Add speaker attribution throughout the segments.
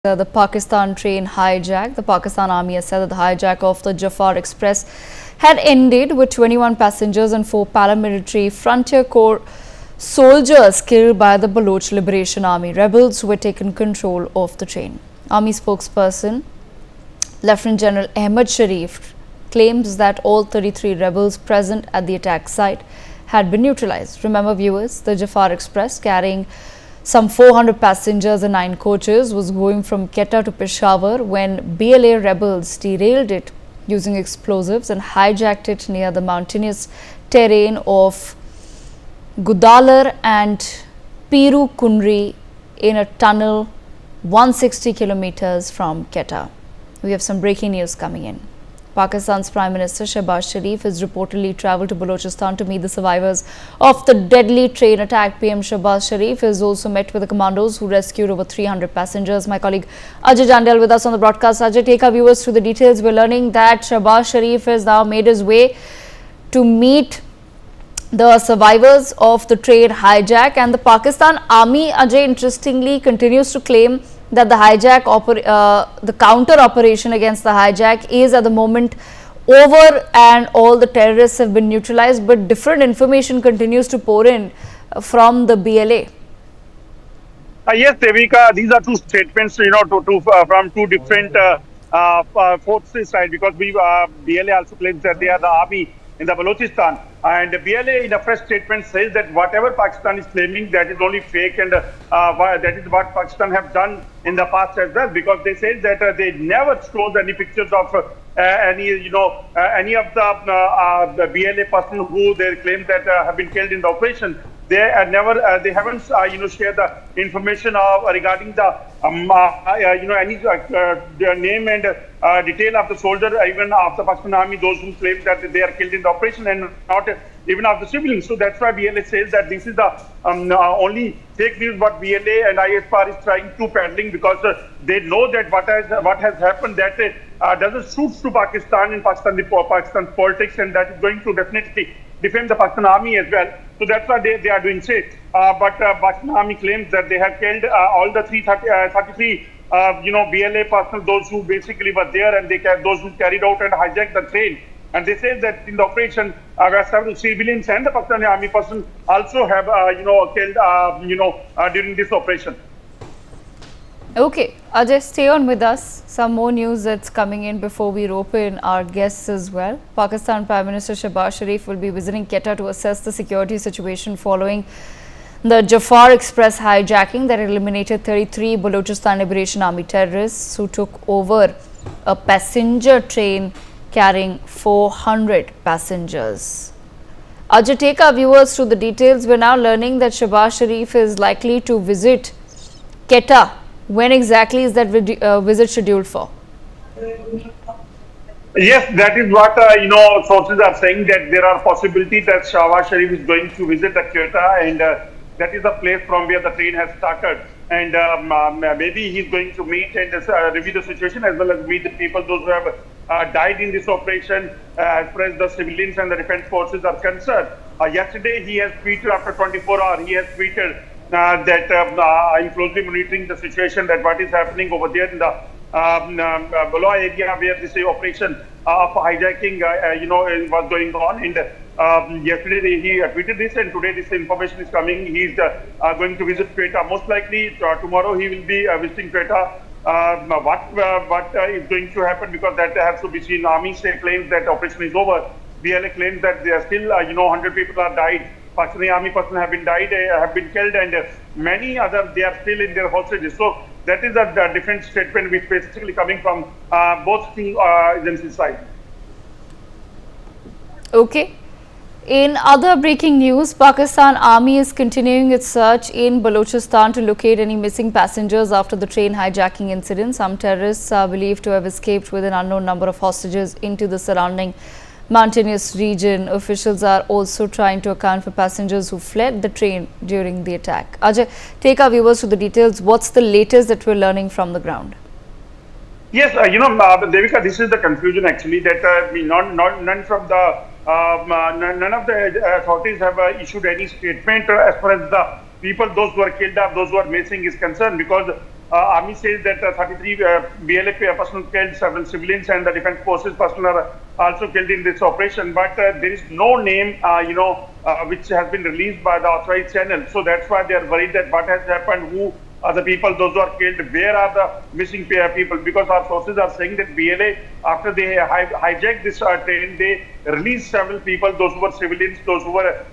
Speaker 1: The Pakistan train hijack. The Pakistan Army has said that the hijack of the Jafar Express had ended with 21 passengers and 4 paramilitary Frontier Corps soldiers killed by the Baloch Liberation Army rebels who had taken control of the train. Army spokesperson Lieutenant General Ahmad Sharif claims that all 33 rebels present at the attack site had been neutralized. Remember, viewers, the Jafar Express, carrying some 400 passengers and 9 coaches, was going from Quetta to Peshawar when BLA rebels derailed it using explosives and hijacked it near the mountainous terrain of Gudalar and Piru Kunri in a tunnel 160 kilometers from Quetta. We have some breaking news coming in. Pakistan's Prime Minister Shehbaz Sharif has reportedly travelled to Balochistan to meet the survivors of the deadly train attack. PM Shehbaz Sharif has also met with the commandos who rescued over 300 passengers. My colleague Ajay Jandal with us on the broadcast. Ajay, take our viewers through the details. We're learning that Shehbaz Sharif has now made his way to meet the survivors of the train hijack, and the Pakistan Army, Ajay, interestingly continues to claim that the counter operation against the hijack is at the moment over and all the terrorists have been neutralized, but different information continues to pour in from the BLA.
Speaker 2: Yes, Devika, these are two statements, from two different forces, right? Because BLA also claims that they are the army in the Balochistan, and the BLA in a fresh statement says that whatever Pakistan is claiming, that is only fake, and that is what Pakistan have done in the past as well, because they said that they never showed any pictures of any of the BLA person who they claim that have been killed in the operation. They haven't shared the information regarding the their name and detail of the soldier, even of the Pakistan Army, those who claim that they are killed in the operation, and not even of the civilians. So that's why BLA says that this is the only fake news what BLA and ISPR is trying to peddling, because they know that what has happened, that doesn't suit to Pakistan and Pakistan's politics, and that is going to definitely defame the Pakistan Army as well. So that's why they are doing so. But Pakistan Army claims that they have killed all the 33 BLA personnel, those who basically were there, and those who carried out and hijacked the train. And they say that in the operation, several civilians and the Pakistani Army person also have killed during this operation.
Speaker 1: Okay, Ajay, stay on with us. Some more news that's coming in before we rope in our guests as well. Pakistan Prime Minister Shehbaz Sharif will be visiting Quetta to assess the security situation following the Jafar Express hijacking that eliminated 33 Balochistan Liberation Army terrorists who took over a passenger train carrying 400 passengers. Ajay, take our viewers through the details. We're now learning that Shehbaz Sharif is likely to visit Quetta. When exactly is that visit scheduled for?
Speaker 2: Yes, that is what sources are saying, that there are possibilities that Shehbaz Sharif is going to visit the Quetta, and that is the place from where the train has started. And maybe he's going to meet and review the situation, as well as meet the people, those who have died in this operation, as far as the civilians and the defense forces are concerned. Yesterday, he has tweeted, after 24 hours, he has tweeted that I'm closely monitoring the situation, that what is happening over there in the Baloch area, where this operation of hijacking was going on. And yesterday he tweeted this, and today this information is coming. He's going to visit Quetta. Most likely tomorrow he will be visiting Quetta. What is going to happen, because that has to be seen. Army claims that operation is over. BLA claims that there are still 100 people are died. Pakistani Army personnel have been killed, and many others, they are still in their hostages. So that is a different statement, which basically coming from both agencies' side.
Speaker 1: Okay. In other breaking news, Pakistan Army is continuing its search in Balochistan to locate any missing passengers after the train hijacking incident. Some terrorists are believed to have escaped with an unknown number of hostages into the surrounding mountainous region. Officials are also trying to account for passengers who fled the train during the attack. Ajay, take our viewers to the details. What's the latest that we're learning from the ground?
Speaker 2: Yes, Devika, this is the confusion actually, that none of the authorities have issued any statement as far as the people, those who are killed or those who are missing, is concerned, because army says that 33 BLA personnel killed, several civilians, and the defense forces personnel are also killed in this operation. But there is no name, which has been released by the authorized channel. So that's why they are worried that what has happened, who are the people, those who are killed, where are the missing people? Because our sources are saying that BLA, after they hijacked this train, they released several people, those who were civilians, those who were,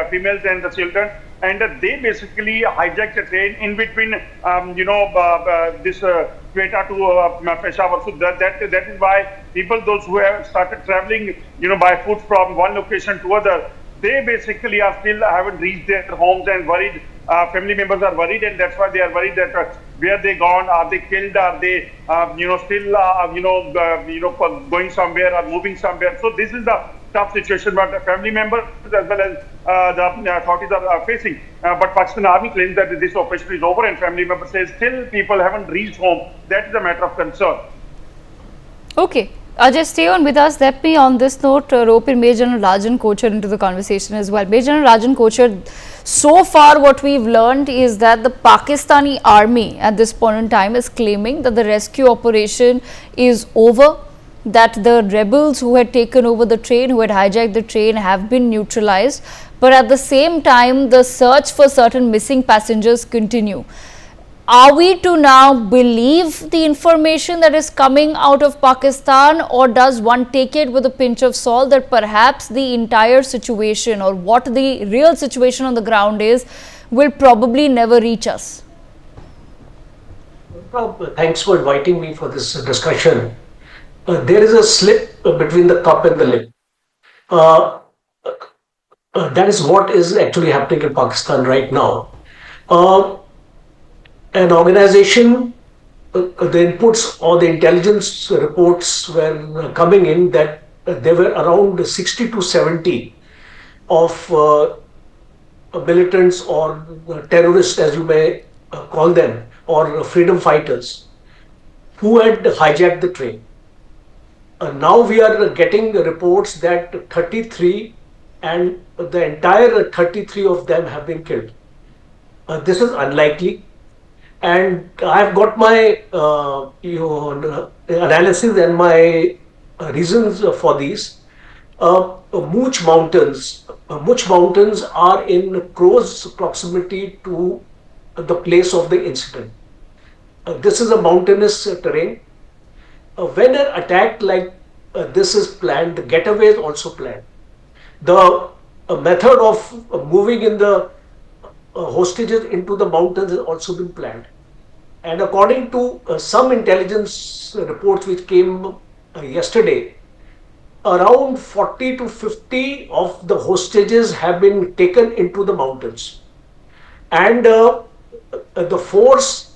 Speaker 2: females and the children. And they basically hijacked the train in between, this Quetta to Peshawar. So that is why people, those who have started traveling, by foot from one location to other, they basically are still haven't reached their homes and worried. Family members are worried, and that's why they are worried that where they gone, are they killed, are they, still, going somewhere or moving somewhere. So this is the tough situation what the family members as well as the authorities are facing. But Pakistan Army claims that this operation is over, and family members say still people haven't reached home. That is a matter of concern.
Speaker 1: Okay. Ajay, stay on with us. Let me, on this note, rope in Major General Rajan Kochar into the conversation as well. Major General Rajan Kochar, so far what we've learned is that the Pakistani army at this point in time is claiming that the rescue operation is over, that the rebels who had taken over the train, who had hijacked the train, have been neutralized. But at the same time, the search for certain missing passengers continue. Are we to now believe the information that is coming out of Pakistan, or does one take it with a pinch of salt that perhaps the entire situation, or what the real situation on the ground is, will probably never reach us?
Speaker 3: Thanks for inviting me for this discussion. There is a slip between the cup and the lip. That is what is actually happening in Pakistan right now. An organization, the inputs or the intelligence reports were coming in that there were around 60 to 70 of militants or terrorists, as you may call them, or freedom fighters, who had hijacked the train. Now we are getting reports that 33 and the entire 33 of them have been killed. This is unlikely. And I've got my analysis and my reasons for these. Much mountains are in close proximity to the place of the incident. This is a mountainous terrain. When an attack like this is planned, the getaway is also planned. The method of moving in the hostages into the mountains has also been planned. And according to some intelligence reports which came yesterday, around 40 to 50 of the hostages have been taken into the mountains. And the force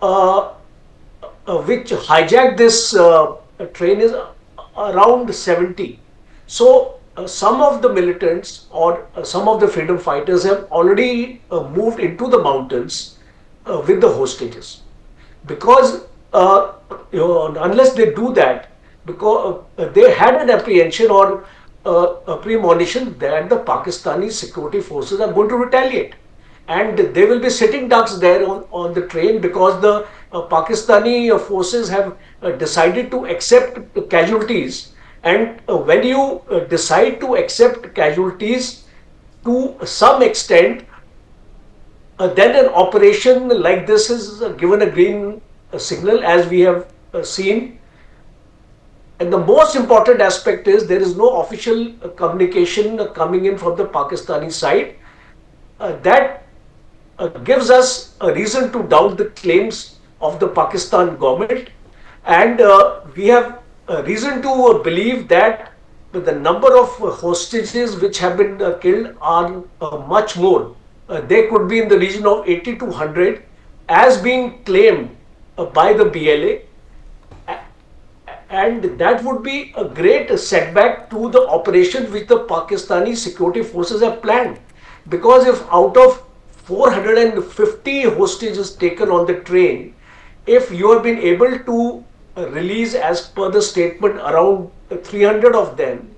Speaker 3: which hijacked this train is around 70. So some of the militants or some of the freedom fighters have already moved into the mountains with the hostages, because unless they do that, because they had an apprehension or a premonition that the Pakistani security forces are going to retaliate, and they will be sitting ducks there on the train, because the Pakistani forces have decided to accept casualties. And when you decide to accept casualties to some extent, then an operation like this is given a green signal, as we have seen. And the most important aspect is there is no official communication coming in from the Pakistani side that gives us a reason to doubt the claims of the Pakistan government. And we have reason to believe that the number of hostages which have been killed are much more. They could be in the region of 80 to 100 as being claimed by the BLA, and that would be a great setback to the operation which the Pakistani security forces have planned. Because if out of 450 hostages taken on the train, if you have been able to release, as per the statement, around 300 of them,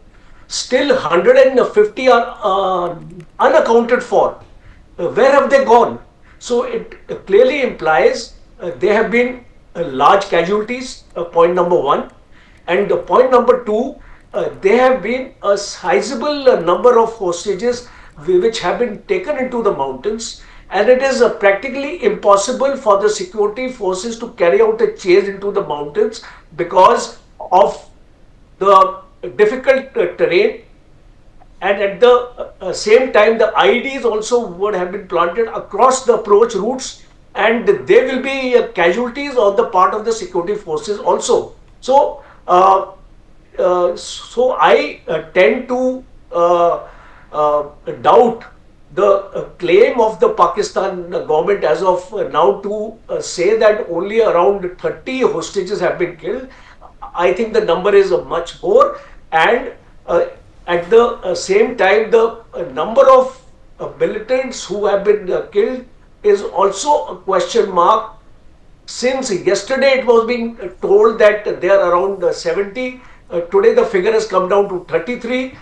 Speaker 3: still 150 are unaccounted for. Where have they gone? So it clearly implies there have been large casualties, point number one. And point number two, there have been a sizable number of hostages which have been taken into the mountains, and it is practically impossible for the security forces to carry out a chase into the mountains because of the difficult terrain, and at the same time the IEDs also would have been planted across the approach routes, and there will be casualties on the part of the security forces also. So I tend to doubt the claim of the Pakistan government as of now to say that only around 30 hostages have been killed. I think the number is much more, and at the same time the number of militants who have been killed is also a question mark. Since yesterday it was being told that they are around 70, today the figure has come down to 33.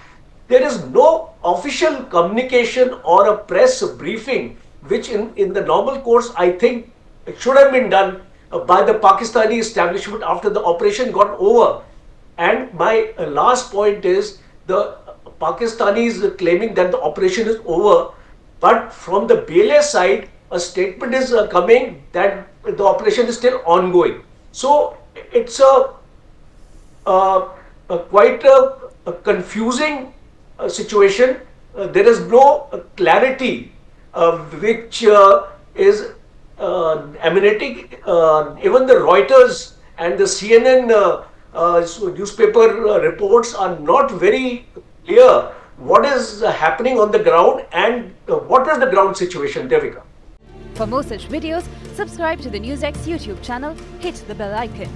Speaker 3: There is no official communication or a press briefing, which in the normal course I think it should have been done by the Pakistani establishment after the operation got over. And my last point is the Pakistanis claiming that the operation is over, but from the BLA side a statement is coming that the operation is still ongoing. So it's quite a confusing situation. There is no clarity which is emanating. Even the Reuters and the CNN newspaper reports are not very clear what is happening on the ground and what is the ground situation, Devika.
Speaker 4: For more such videos, subscribe to the NewsX YouTube channel, hit the bell icon.